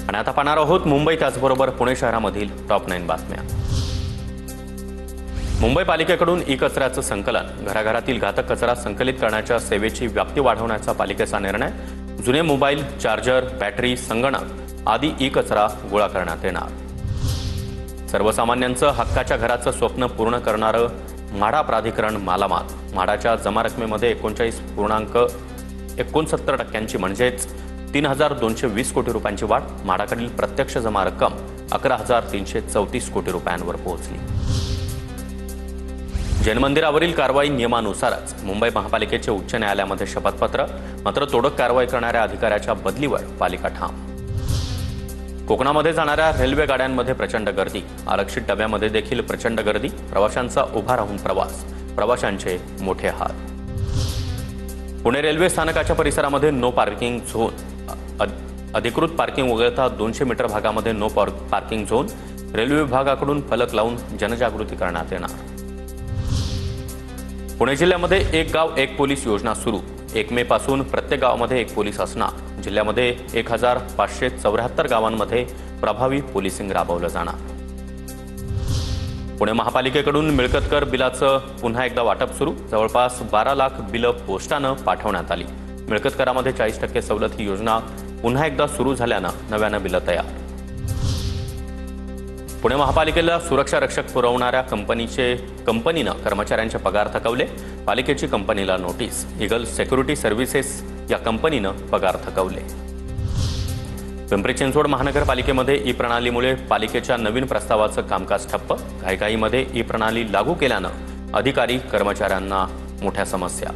आणि आता पाहणार आहोत मुंबई त्याचबरोबर पुणे शहरामधील टॉप 9 बातम्या। मुंबई पालिकेकडून ई कचऱ्याचं संकलन, घराघरातील घातक कचरा संकलित करण्याच्या सेवेची व्याप्ती वाढवण्याचा पालिकेचा निर्णय। जुने मोबाईल, चार्जर, बॅटरी, संगणक आदी ई कचरा गोळा करण्यात येणार। सर्वसामान्यांचं हक्काच्या घराचं स्वप्न पूर्ण करणारं म्हाडा प्राधिकरण मालामाल। म्हाडाच्या जमा रकमेमध्ये 39.69% म्हणजेच 3,220 कोटी रुपयांची वाढ। म्हाडाकडील प्रत्यक्ष जमा रक्कम 11,334 कोटी रुपयांवर पोहोचली। जैन मंदिरावरील कारवाई नियमानुसारच। मुंबई महापालिकेचे उच्च न्यायालयामध्ये शपथपत्र, मात्र तोडक कारवाई करणाऱ्या अधिकाऱ्याच्या बदलीवर पालिका ठाम। कोकणामध्ये जाणाऱ्या रेल्वे गाड्यांमध्ये प्रचंड गर्दी, आरक्षित डब्यामध्ये देखील प्रचंड गर्दी। प्रवाशांचा उभा राहून प्रवास, प्रवाशांचे मोठे हाल। पुणे रेल्वे स्थानकाच्या परिसरामध्ये नो पार्किंग झोन, अधिकृत पार्किंग वगळता 200 मीटर भागामध्ये नो पार्किंग झोन। रेल्वे विभागाकडून फलक लावून जनजागृती करण्यात येणार। पुणे जिल्ह्यामध्ये एक गाव एक पोलीस योजना सुरू। 1 मे पासून प्रत्येक गावामध्ये एक पोलीस असणार। जिल्ह्यामध्ये 1574 गावांमध्ये प्रभावी पोलिसिंग राबवलं जाणार। पुणे महापालिकेकडून मिळकत कर बिलाचं पुन्हा एकदा वाटप सुरू। जवळपास 12 लाख बिलं पोस्टानं पाठवण्यात आली। मिळकत करामध्ये 40% सवलत ही योजना पुन्हा एकदा सुरू झाल्यानं नव्यानं बिलं तयार। पुणे महापालिकेला सुरक्षा रक्षक पुरवणाऱ्या कंपनीनं कर्मचाऱ्यांचे पगार थकवले। पालिकेची कंपनीला नोटीस। ईगल सिक्युरिटी सर्व्हिसेस या कंपनीनं पगार थकवले। पिंपरी चिंचवड महानगरपालिकेमध्ये ई प्रणालीमुळे पालिकेच्या नवीन प्रस्तावाचं कामकाज ठप्प। घाईघाईमध्ये ई प्रणाली लागू केल्यानं अधिकारी कर्मचाऱ्यांना मोठ्या समस्या।